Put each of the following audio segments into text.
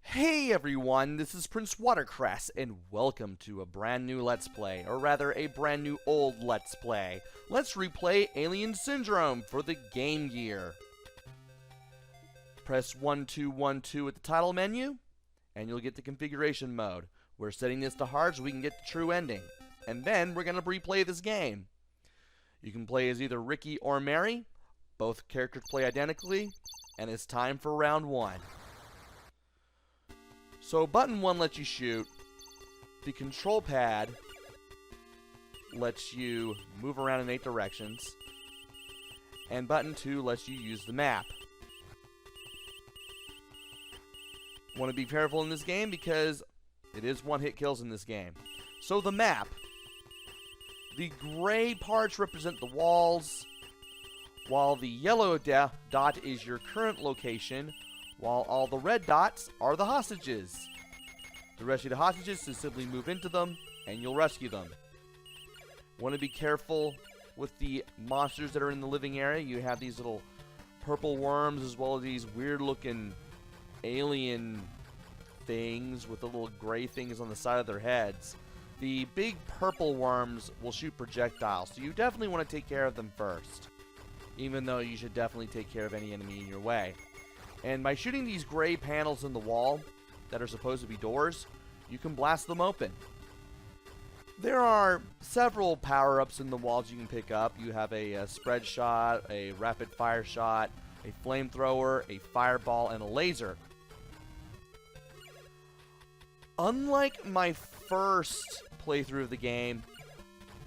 Hey everyone, this is PrinceWatercress, and welcome to a brand new Let's Play, or rather a brand new old Let's Play. Let's replay Alien Syndrome for the Game Gear. Press 1212 at the title menu, and you'll get the configuration mode. We're setting this to hard so we can get the true ending. And then we're going to replay this game. You can play as either Ricky or Mary. Both characters play identically, and it's time for round 1. So button 1 lets you shoot, the control pad lets you move around in 8 directions, and button 2 lets you use the map. Want to be careful in this game because it is one-hit kills in this game. So the map. The gray parts represent the walls, while the yellow dot is your current location, while all the red dots are the hostages. To rescue the hostages is simply move into them, and you'll rescue them. Want to be careful with the monsters that are in the living area. You have these little purple worms as well as these weird-looking alien things with the little gray things on the side of their heads. The big purple worms will shoot projectiles, so you definitely want to take care of them first, even though you should definitely take care of any enemy in your way. And by shooting these gray panels in the wall that are supposed to be doors, you can blast them open. There are several power-ups in the walls you can pick up. You have a spread shot, a rapid fire shot, a flamethrower, a fireball, and a laser. Unlike my first playthrough of the game,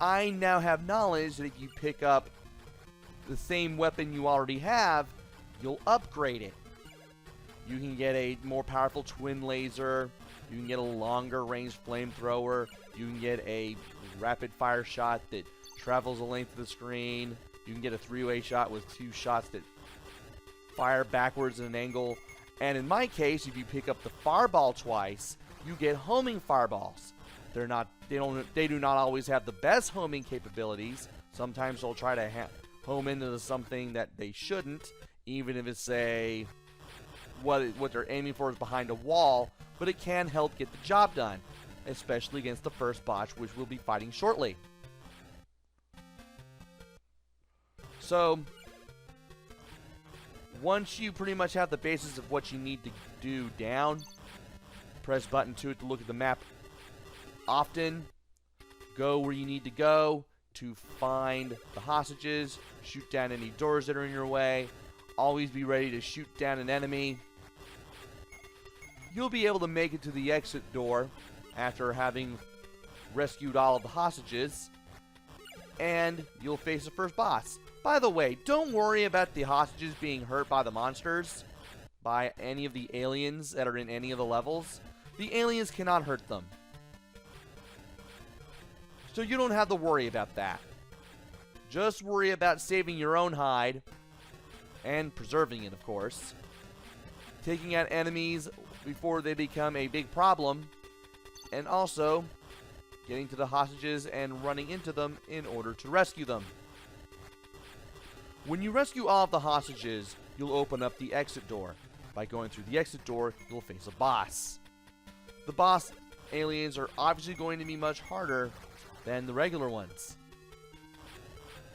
I now have knowledge that if you pick up the same weapon you already have, you'll upgrade it. You can get a more powerful twin laser, you can get a longer range flamethrower, you can get a rapid fire shot that travels the length of the screen, you can get a three-way shot with 2 shots that fire backwards at an angle, and in my case, if you pick up the fireball twice, you get homing fireballs. They do not always have the best homing capabilities. Sometimes they'll try to home into something that they shouldn't, even if it's what they're aiming for is behind a wall, but it can help get the job done, especially against the first boss, which we'll be fighting shortly. So, once you pretty much have the basis of what you need to do down, press button 2 to look at the map often, go where you need to go to find the hostages, shoot down any doors that are in your way, always be ready to shoot down an enemy. You'll be able to make it to the exit door after having rescued all of the hostages, and you'll face the first boss. By the way, don't worry about the hostages being hurt by the monsters, by any of the aliens that are in any of the levels. The aliens cannot hurt them, so you don't have to worry about that. Just worry about saving your own hide, and preserving it, of course. Taking out enemies before they become a big problem, and also getting to the hostages and running into them in order to rescue them. When you rescue all of the hostages, you'll open up the exit door. By going through the exit door, you'll face a boss. The boss aliens are obviously going to be much harder than the regular ones.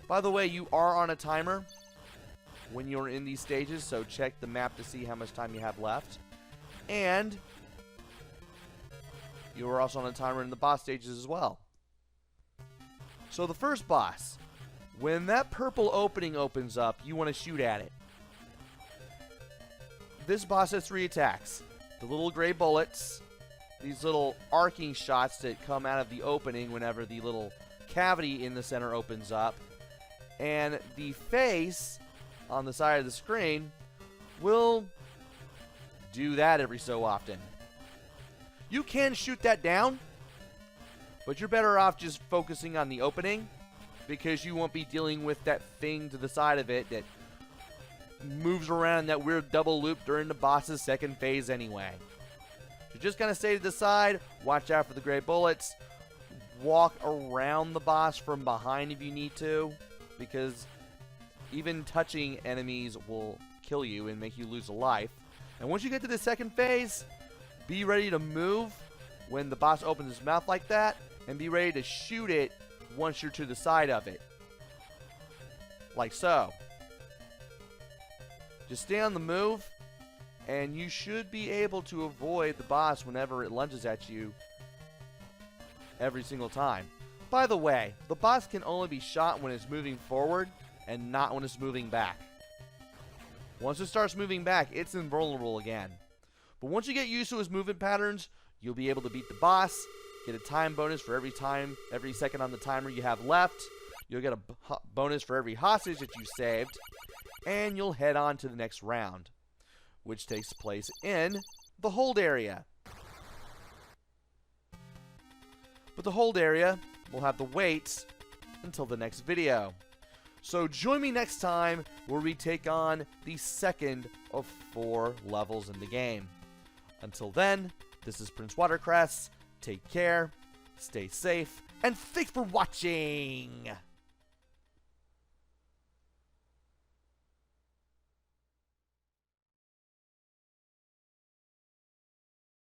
By the way, you are on a timer when you're in these stages, so check the map to see how much time you have left. And you are also on a timer in the boss stages as well. So the first boss, when that purple opening opens up, you want to shoot at it. This boss has 3 attacks. The little gray bullets, these little arcing shots that come out of the opening whenever the little cavity in the center opens up, and the face on the side of the screen will do that every so often. You can shoot that down, but you're better off just focusing on the opening, because you won't be dealing with that thing to the side of it that moves around that weird double loop during the boss's second phase anyway. So just kind of stay to the side, watch out for the gray bullets, walk around the boss from behind if you need to, because even touching enemies will kill you and make you lose a life. And once you get to the second phase, Be ready to move when the boss opens his mouth like that, and be ready to shoot it once you're to the side of it. Like so. Just stay on the move, and you should be able to avoid the boss whenever it lunges at you every single time. By the way, the boss can only be shot when it's moving forward and not when it's moving back. Once it starts moving back, it's invulnerable again. But once you get used to his movement patterns, you'll be able to beat the boss, get a time bonus for every second on the timer you have left. You'll get a bonus for every hostage that you saved, and you'll head on to the next round, which takes place in the hold area. But the hold area will have to wait until the next video. So join me next time where we take on the second of 4 levels in the game. Until then, this is PrinceWatercress. Take care, stay safe, and thanks for watching!